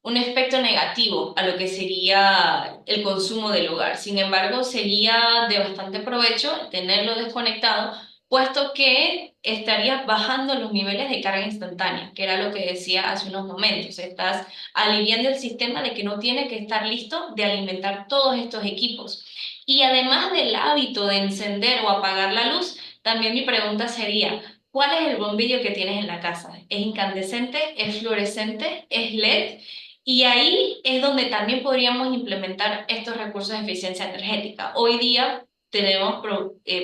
un efecto negativo a lo que sería el consumo del hogar. Sin embargo, sería de bastante provecho tenerlo desconectado, puesto que estarías bajando los niveles de carga instantánea, que era lo que decía hace unos momentos. Estás aliviando el sistema de que no tiene que estar listo de alimentar todos estos equipos. Y además del hábito de encender o apagar la luz, también mi pregunta sería, ¿cuál es el bombillo que tienes en la casa? ¿Es incandescente? ¿Es fluorescente? ¿Es LED? Y ahí es donde también podríamos implementar estos recursos de eficiencia energética. Hoy día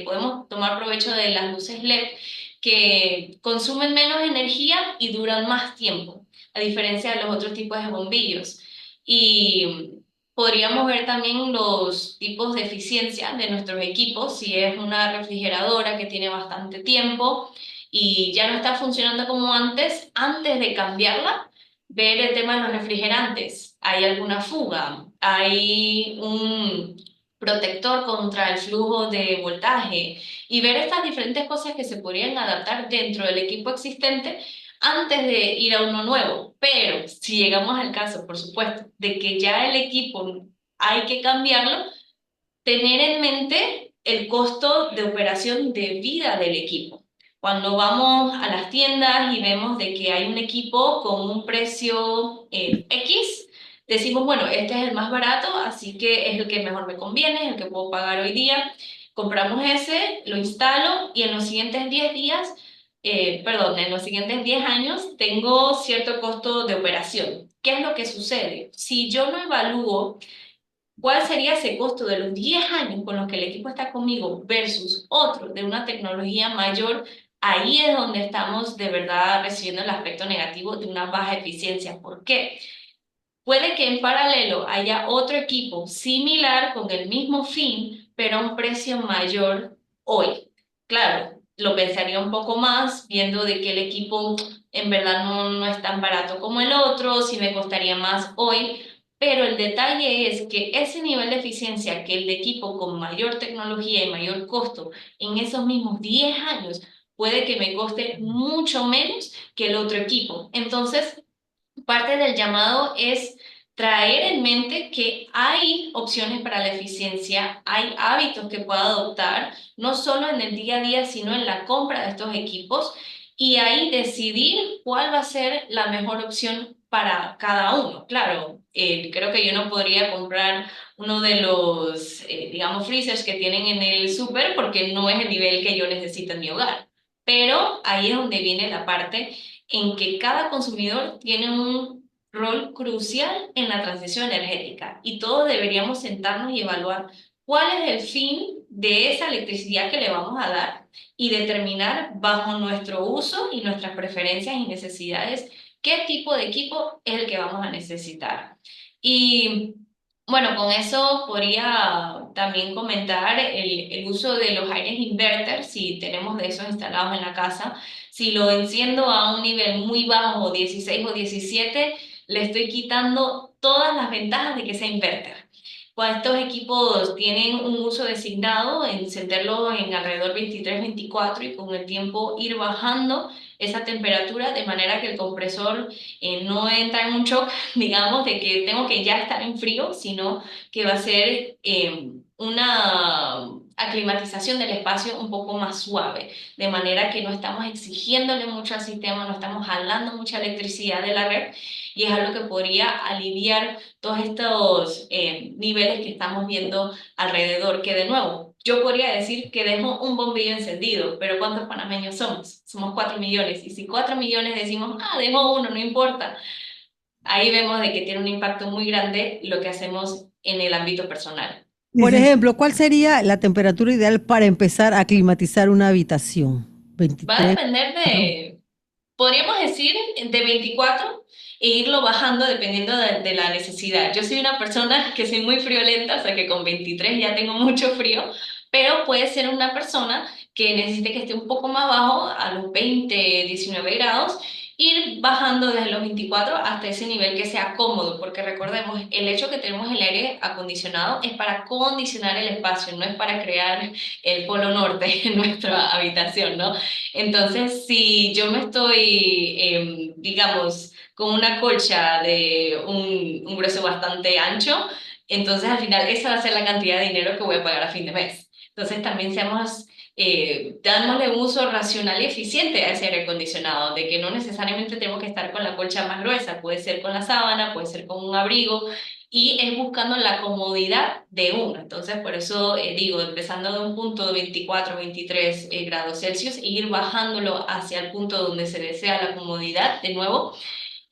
podemos tomar provecho de las luces LED que consumen menos energía y duran más tiempo, a diferencia de los otros tipos de bombillos. Y podríamos ver también los tipos de eficiencia de nuestros equipos, si es una refrigeradora que tiene bastante tiempo y ya no está funcionando como antes de cambiarla, ver el tema de los refrigerantes. ¿Hay alguna fuga? ¿Hay un protector contra el flujo de voltaje? Y ver estas diferentes cosas que se podrían adaptar dentro del equipo existente antes de ir a uno nuevo. Pero si llegamos al caso, por supuesto, de que ya el equipo hay que cambiarlo, tener en mente el costo de operación de vida del equipo. Cuando vamos a las tiendas y vemos de que hay un equipo con un precio X, decimos, bueno, este es el más barato, así que es el que mejor me conviene, es el que puedo pagar hoy día. Compramos ese, lo instalo y en los siguientes 10 días, en los siguientes 10 años tengo cierto costo de operación. ¿Qué es lo que sucede? Si yo no evalúo ¿cuál sería ese costo de los 10 años con los que el equipo está conmigo versus otro de una tecnología mayor? Ahí es donde estamos de verdad recibiendo el aspecto negativo de una baja eficiencia. ¿Por qué? Puede que en paralelo haya otro equipo similar con el mismo fin, pero a un precio mayor hoy. Claro, lo pensaría un poco más viendo de que el equipo en verdad no es tan barato como el otro, si me costaría más hoy, pero el detalle es que ese nivel de eficiencia que el de equipo con mayor tecnología y mayor costo en esos mismos 10 años puede que me coste mucho menos que el otro equipo. Entonces, parte del llamado es traer en mente que hay opciones para la eficiencia, hay hábitos que pueda adoptar, no solo en el día a día, sino en la compra de estos equipos, y ahí decidir cuál va a ser la mejor opción para cada uno. Claro, creo que yo no podría comprar uno de los, digamos, freezers que tienen en el súper porque no es el nivel que yo necesito en mi hogar. Pero ahí es donde viene la parte en que cada consumidor tiene un rol crucial en la transición energética y todos deberíamos sentarnos y evaluar cuál es el fin de esa electricidad que le vamos a dar y determinar bajo nuestro uso y nuestras preferencias y necesidades qué tipo de equipo es el que vamos a necesitar. Y bueno, con eso podría también comentar el uso de los aires inverter, si tenemos de esos instalados en la casa. Si lo enciendo a un nivel muy bajo, 16 o 17, le estoy quitando todas las ventajas de que sea inverter. Pues estos equipos tienen un uso designado, encenderlo en alrededor 23-24 y con el tiempo ir bajando esa temperatura de manera que el compresor no entra en un shock, digamos, de que tengo que ya estar en frío, sino que va a ser una aclimatización del espacio un poco más suave, de manera que no estamos exigiéndole mucho al sistema, no estamos jalando mucha electricidad de la red y es algo que podría aliviar todos estos niveles que estamos viendo alrededor, que de nuevo, yo podría decir que dejo un bombillo encendido, pero ¿cuántos panameños somos? Somos 4 millones, y si 4 millones decimos, dejo uno, no importa, ahí vemos de que tiene un impacto muy grande lo que hacemos en el ámbito personal. Por Dicen, ejemplo, ¿cuál sería la temperatura ideal para empezar a climatizar una habitación? Va a 23. depender de, podríamos decir, de 24 e irlo bajando dependiendo de la necesidad. Yo soy una persona que soy muy friolenta, o sea que con 23 ya tengo mucho frío, pero puede ser una persona que necesite que esté un poco más bajo, a los 20, 19 grados, ir bajando desde los 24 hasta ese nivel que sea cómodo, porque recordemos, el hecho que tenemos el aire acondicionado es para condicionar el espacio, no es para crear el polo norte en nuestra habitación, ¿no? Entonces, si yo me estoy, digamos, con una colcha de un grueso bastante ancho, entonces al final esa va a ser la cantidad de dinero que voy a pagar a fin de mes. Entonces también seamos, dámosle un uso racional y eficiente a ese aire acondicionado, de que no necesariamente tenemos que estar con la colcha más gruesa, puede ser con la sábana, puede ser con un abrigo, y es buscando la comodidad de uno. Entonces, por eso digo, empezando de un punto de 24, 23 grados Celsius e ir bajándolo hacia el punto donde se desea la comodidad, de nuevo,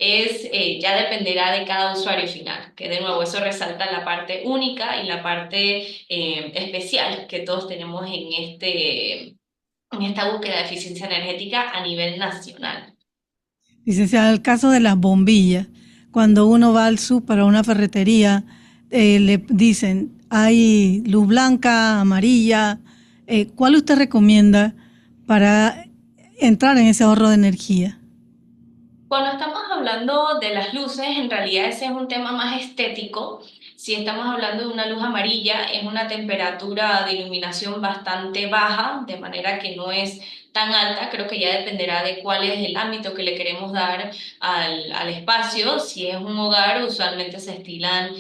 ya dependerá de cada usuario final, que de nuevo eso resalta la parte única y la parte especial que todos tenemos en esta búsqueda de eficiencia energética a nivel nacional. licenciada, el caso de las bombillas, cuando uno va al súper o a una ferretería, le dicen, hay luz blanca, amarilla, ¿cuál usted recomienda para entrar en ese ahorro de energía? Cuando estamos hablando de las luces, en realidad ese es un tema más estético. Si estamos hablando de una luz amarilla, es una temperatura de iluminación bastante baja, de manera que no es tan alta. Creo que ya dependerá de cuál es el ámbito que le queremos dar al espacio. Si es un hogar, usualmente se estilan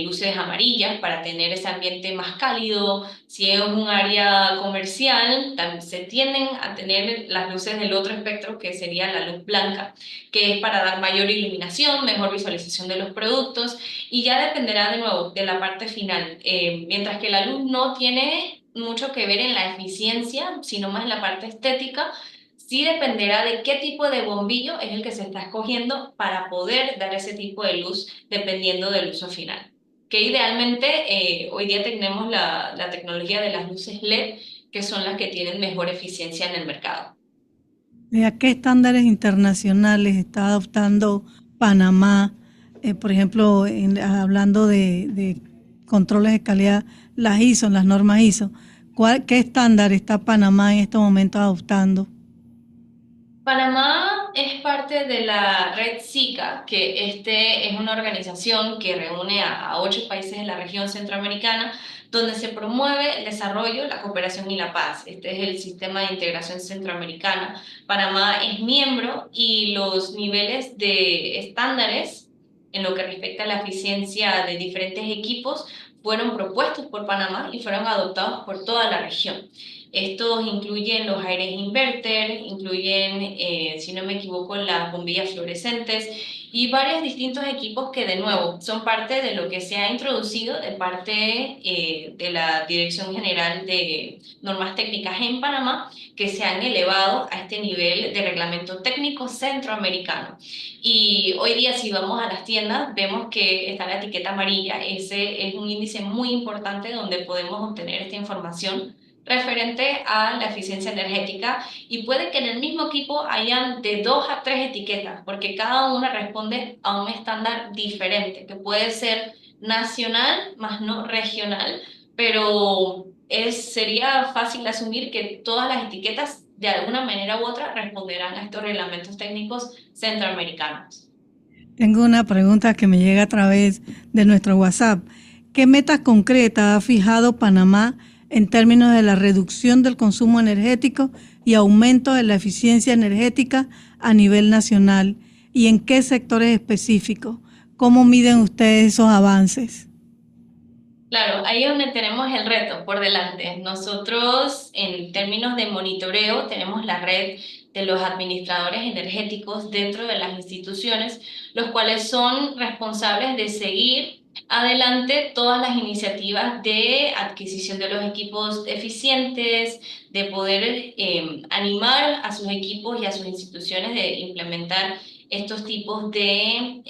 luces amarillas para tener ese ambiente más cálido. Si es un área comercial, se tienden a tener las luces del otro espectro, que sería la luz blanca, que es para dar mayor iluminación, mejor visualización de los productos, y ya dependerá de nuevo de la parte final. Mientras que la luz no tiene mucho que ver en la eficiencia, sino más en la parte estética, sí dependerá de qué tipo de bombillo es el que se está escogiendo para poder dar ese tipo de luz dependiendo del uso final. Que idealmente hoy día tenemos la tecnología de las luces LED, que son las que tienen mejor eficiencia en el mercado. ¿A qué estándares internacionales está adoptando Panamá? Por ejemplo, hablando de controles de calidad, las ISO, las normas ISO. ¿Qué estándar está Panamá en estos momentos adoptando? Panamá es parte de la red SICA, que es una organización que reúne a 8 países de la región centroamericana, donde se promueve el desarrollo, la cooperación y la paz. Este es el sistema de integración centroamericana. Panamá es miembro y los niveles de estándares en lo que respecta a la eficiencia de diferentes equipos fueron propuestos por Panamá y fueron adoptados por toda la región. Estos incluyen los aires inverter, incluyen, si no me equivoco, las bombillas fluorescentes y varios distintos equipos que, de nuevo, son parte de lo que se ha introducido de parte de la Dirección General de Normas Técnicas en Panamá, que se han elevado a este nivel de reglamento técnico centroamericano. Y hoy día, si vamos a las tiendas, vemos que está la etiqueta amarilla. Ese es un índice muy importante donde podemos obtener esta información referente a la eficiencia energética, y puede que en el mismo equipo hayan de 2 a 3 etiquetas, porque cada una responde a un estándar diferente, que puede ser nacional más no regional, pero sería fácil asumir que todas las etiquetas de alguna manera u otra responderán a estos reglamentos técnicos centroamericanos. Tengo una pregunta que me llega a través de nuestro WhatsApp. ¿Qué metas concretas ha fijado Panamá en términos de la reducción del consumo energético y aumento de la eficiencia energética a nivel nacional? ¿Y en qué sectores específicos? ¿Cómo miden ustedes esos avances? Claro, ahí es donde tenemos el reto por delante. Nosotros, en términos de monitoreo, tenemos la red de los administradores energéticos dentro de las instituciones, los cuales son responsables de seguir adelante todas las iniciativas de adquisición de los equipos eficientes, de poder animar a sus equipos y a sus instituciones de implementar estos tipos de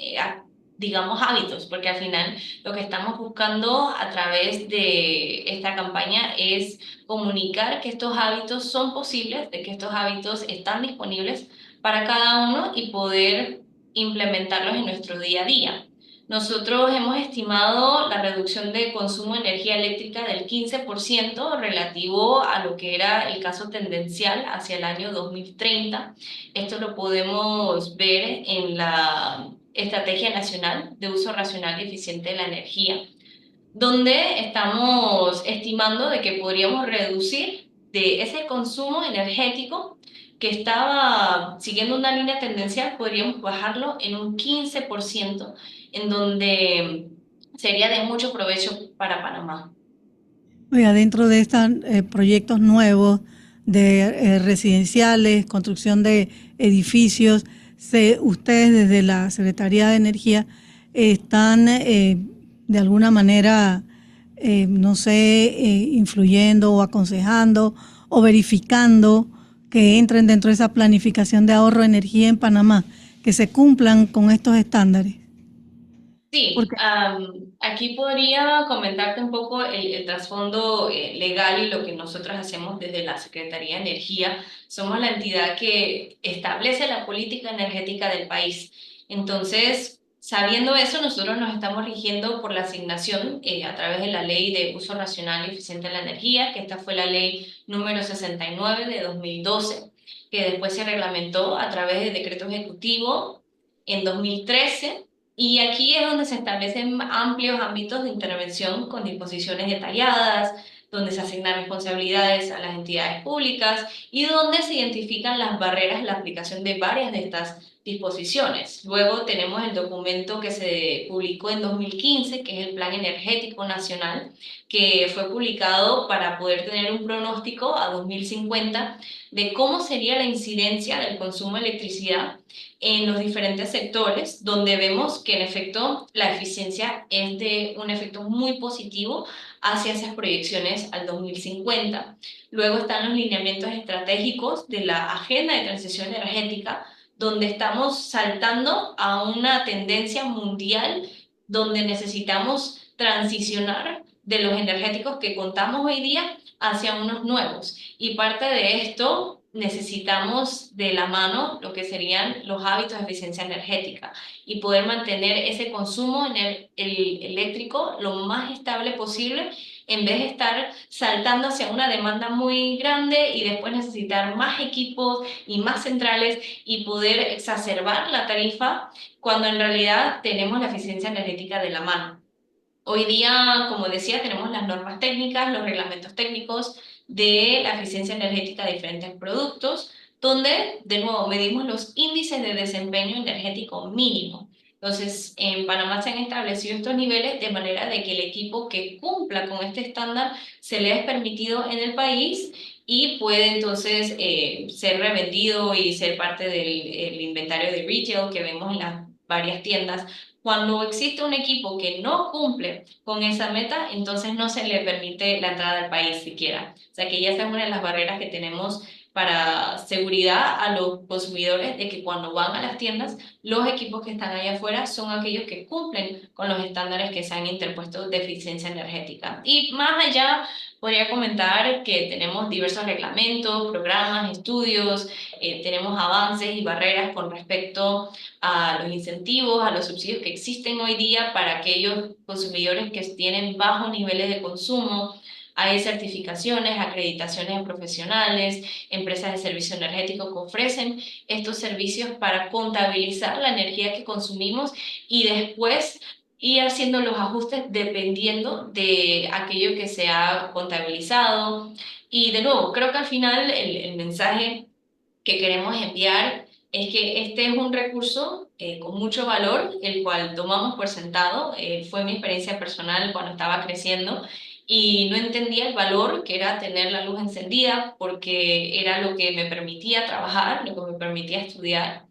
digamos, hábitos, porque al final lo que estamos buscando a través de esta campaña es comunicar que estos hábitos son posibles, de que estos hábitos están disponibles para cada uno y poder implementarlos en nuestro día a día. Nosotros hemos estimado la reducción de consumo de energía eléctrica del 15% relativo a lo que era el caso tendencial hacia el año 2030. Esto lo podemos ver en la Estrategia Nacional de Uso Racional y Eficiente de la Energía, donde estamos estimando de que podríamos reducir de ese consumo energético que estaba siguiendo una línea tendencial, podríamos bajarlo en un 15%, en donde sería de mucho provecho para Panamá. Oiga, dentro de estos proyectos nuevos de residenciales, construcción de edificios, ustedes desde la Secretaría de Energía están de alguna manera, no sé, influyendo o aconsejando o verificando que entren dentro de esa planificación de ahorro de energía en Panamá, que se cumplan con estos estándares. Sí, aquí podría comentarte un poco el trasfondo legal y lo que nosotros hacemos desde la Secretaría de Energía. Somos la entidad que establece la política energética del país. Entonces, sabiendo eso, nosotros nos estamos rigiendo por la asignación a través de la Ley de Uso Racional y Eficiente de la Energía, que esta fue la ley número 69 de 2012, que después se reglamentó a través de decreto ejecutivo en 2013. Y aquí es donde se establecen amplios ámbitos de intervención con disposiciones detalladas, donde se asignan responsabilidades a las entidades públicas y donde se identifican las barreras en la aplicación de varias de estas disposiciones. Luego tenemos el documento que se publicó en 2015, que es el Plan Energético Nacional, que fue publicado para poder tener un pronóstico a 2050 de cómo sería la incidencia del consumo de electricidad en los diferentes sectores, donde vemos que en efecto la eficiencia es de un efecto muy positivo hacia esas proyecciones al 2050. Luego están los lineamientos estratégicos de la Agenda de Transición Energética, donde estamos saltando a una tendencia mundial donde necesitamos transicionar de los energéticos que contamos hoy día hacia unos nuevos. Y parte de esto necesitamos de la mano lo que serían los hábitos de eficiencia energética y poder mantener ese consumo eléctrico lo más estable posible en vez de estar saltando hacia una demanda muy grande y después necesitar más equipos y más centrales y poder exacerbar la tarifa cuando en realidad tenemos la eficiencia energética de la mano. Hoy día, como decía, tenemos las normas técnicas, los reglamentos técnicos de la eficiencia energética de diferentes productos, donde, de nuevo, medimos los índices de desempeño energético mínimo. Entonces, en Panamá se han establecido estos niveles de manera de que el equipo que cumpla con este estándar se le es permitido en el país y puede entonces ser revendido y ser parte del inventario de retail que vemos en las varias tiendas. Cuando existe un equipo que no cumple con esa meta, entonces no se le permite la entrada al país siquiera. O sea que ya esa es una de las barreras que tenemos para seguridad a los consumidores de que cuando van a las tiendas, los equipos que están allá afuera son aquellos que cumplen con los estándares que se han interpuesto de eficiencia energética. Y más allá, podría comentar que tenemos diversos reglamentos, programas, estudios, tenemos avances y barreras con respecto a los incentivos, a los subsidios que existen hoy día para aquellos consumidores que tienen bajos niveles de consumo. Hay certificaciones, acreditaciones de profesionales, empresas de servicio energético que ofrecen estos servicios para contabilizar la energía que consumimos y después y haciendo los ajustes dependiendo de aquello que se ha contabilizado. Y de nuevo, creo que al final el mensaje que queremos enviar es que este es un recurso con mucho valor, el cual tomamos por sentado. Fue mi experiencia personal cuando estaba creciendo y no entendía el valor que era tener la luz encendida porque era lo que me permitía trabajar, lo que me permitía estudiar.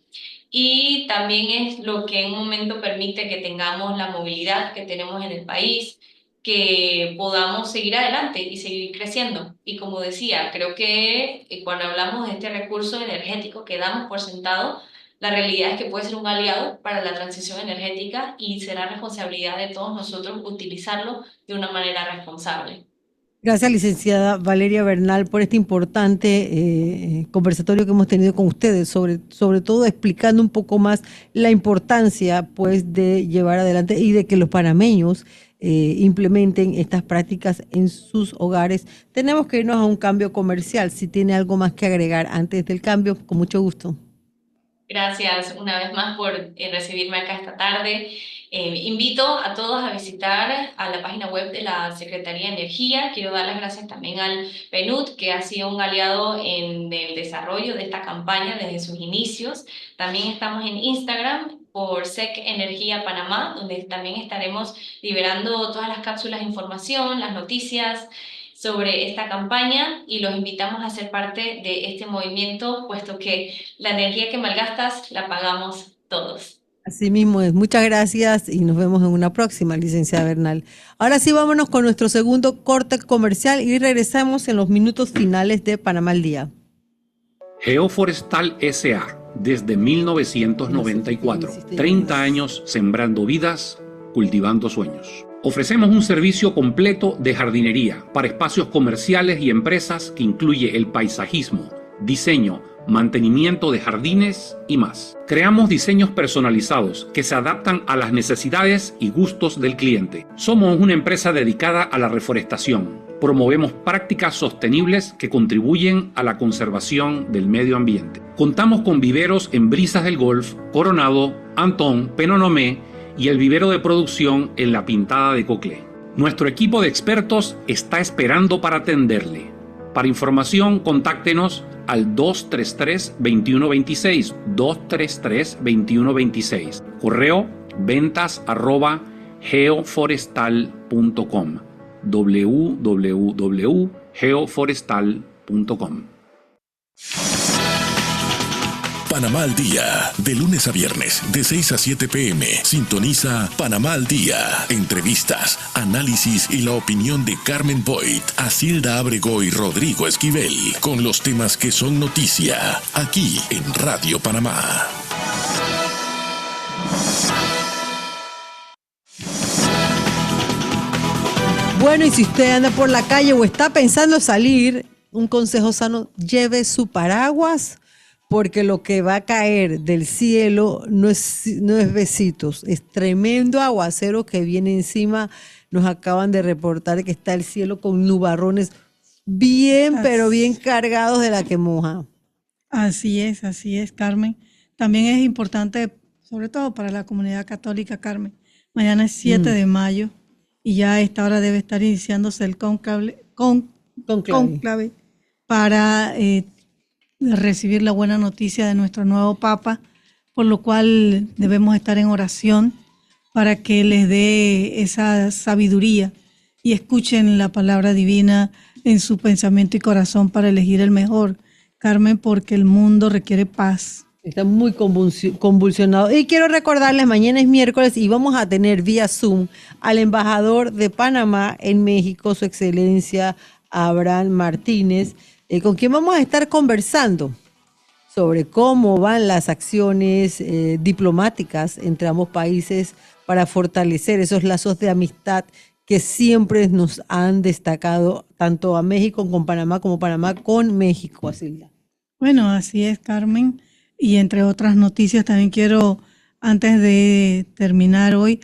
Y también es lo que en un momento permite que tengamos la movilidad que tenemos en el país, que podamos seguir adelante y seguir creciendo. Y como decía, creo que cuando hablamos de este recurso energético que damos por sentado, la realidad es que puede ser un aliado para la transición energética y será responsabilidad de todos nosotros utilizarlo de una manera responsable. Gracias, licenciada Valeria Bernal, por este importante conversatorio que hemos tenido con ustedes, sobre todo explicando un poco más la importancia pues, de llevar adelante y de que los panameños implementen estas prácticas en sus hogares. Tenemos que irnos a un cambio comercial. Si tiene algo más que agregar antes del cambio, con mucho gusto. Gracias una vez más por recibirme acá esta tarde. Invito a todos a visitar a la página web de la Secretaría de Energía. Quiero dar las gracias también al PNUD, que ha sido un aliado en el desarrollo de esta campaña desde sus inicios. También estamos en Instagram por SEC Energía Panamá, donde también estaremos liberando todas las cápsulas de información, las noticias sobre esta campaña, y los invitamos a ser parte de este movimiento, puesto que la energía que malgastas la pagamos todos. Así mismo es. Muchas gracias y nos vemos en una próxima, licenciada Bernal. Ahora sí, vámonos con nuestro segundo corte comercial y regresamos en los minutos finales de Panamá al Día. Geoforestal S.A. desde 1994. 30 años sembrando vidas, cultivando sueños. Ofrecemos un servicio completo de jardinería para espacios comerciales y empresas que incluye el paisajismo, diseño, mantenimiento de jardines y más. Creamos diseños personalizados que se adaptan a las necesidades y gustos del cliente. Somos una empresa dedicada a la reforestación. Promovemos prácticas sostenibles que contribuyen a la conservación del medio ambiente. Contamos con viveros en Brisas del Golf, Coronado, Antón, Penonomé y el vivero de producción en La Pintada de Coclé. Nuestro equipo de expertos está esperando para atenderle. Para información, contáctenos al 233-2126, 233-2126. Correo ventas@geoforestal.com, www.geoforestal.com. Panamá al Día, de lunes a viernes, de 6 a 7 p.m. Sintoniza Panamá al Día. Entrevistas, análisis y la opinión de Carmen Boyd, Asilda Ábrego y Rodrigo Esquivel, con los temas que son noticia, aquí en Radio Panamá. Bueno, y si usted anda por la calle o está pensando salir, un consejo sano: lleve su paraguas, porque lo que va a caer del cielo no es besitos, es tremendo aguacero que viene encima. Nos acaban de reportar que está el cielo con nubarrones bien, pero bien cargados de la que moja. Así es, Carmen. También es importante, sobre todo para la comunidad católica, Carmen. Mañana es 7 de mayo y ya a esta hora debe estar iniciándose el conclave para recibir la buena noticia de nuestro nuevo Papa, por lo cual debemos estar en oración para que les dé esa sabiduría y escuchen la palabra divina en su pensamiento y corazón para elegir el mejor, Carmen, porque el mundo requiere paz. Está muy convulsionado. Y quiero recordarles, mañana es miércoles y vamos a tener vía Zoom al embajador de Panamá en México, su excelencia Abraham Martínez, con quien vamos a estar conversando sobre cómo van las acciones diplomáticas entre ambos países para fortalecer esos lazos de amistad que siempre nos han destacado, tanto a México con Panamá como Panamá con México, Asilda. Bueno, así es, Carmen. Y entre otras noticias también quiero, antes de terminar hoy,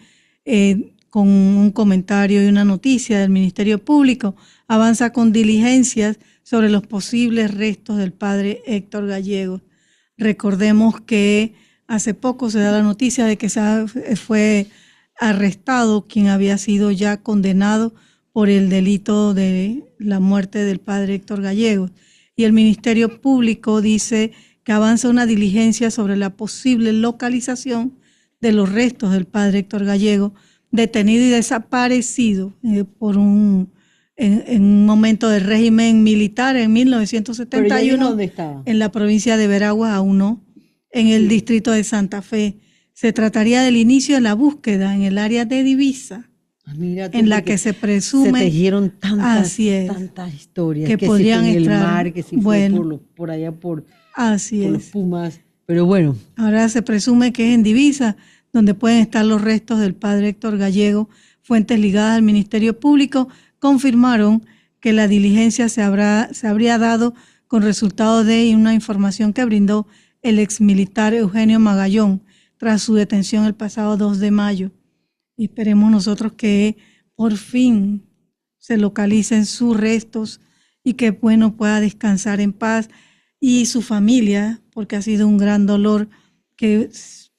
con un comentario y una noticia del Ministerio Público. Avanza con diligencias sobre los posibles restos del padre Héctor Gallegos. Recordemos que hace poco se da la noticia de que fue arrestado quien había sido ya condenado por el delito de la muerte del padre Héctor Gallegos. Y el Ministerio Público dice que avanza una diligencia sobre la posible localización de los restos del padre Héctor Gallegos, detenido y desaparecido en un momento del régimen militar en 1971. ¿Dónde estaba? En la provincia de Veraguas, aún no, en el distrito de Santa Fe. Se trataría del inicio de la búsqueda en el área de Divisa, Mira tú, en la que se presume... Se tejieron tantas historias, que que podrían si fue en el entrar, mar, que si bueno, fue por allá por así los es. Pumas, pero bueno. Ahora se presume que es en Divisa, donde pueden estar los restos del padre Héctor Gallegos. Fuentes ligadas al Ministerio Público confirmaron que la diligencia se habría dado con resultado de una información que brindó el exmilitar Eugenio Magallón tras su detención el pasado 2 de mayo. Y esperemos nosotros que por fin se localicen sus restos y que pueda descansar en paz, y su familia, porque ha sido un gran dolor que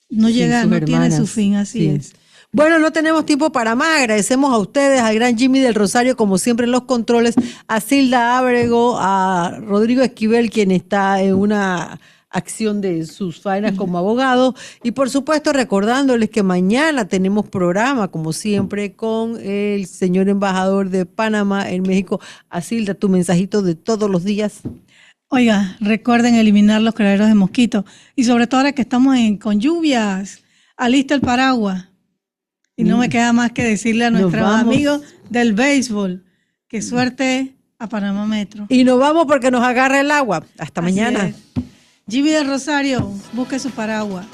no tiene su fin, así es. Bueno, no tenemos tiempo para más. Agradecemos a ustedes, al gran Jimmy del Rosario, como siempre en los controles, a Zilda Ábrego, a Rodrigo Esquivel, quien está en una acción de sus faenas como abogado, y por supuesto recordándoles que mañana tenemos programa, como siempre, con el señor embajador de Panamá en México. A Zilda, tu mensajito de todos los días. Oiga, recuerden eliminar los criaderos de mosquitos, y sobre todo ahora que estamos con lluvias, alista el paraguas. Y no me queda más que decirle a nuestros amigos del béisbol que suerte a Panamá Metro. Y nos vamos porque nos agarra el agua. Hasta Así mañana. es. Jimmy del Rosario, busque su paraguas.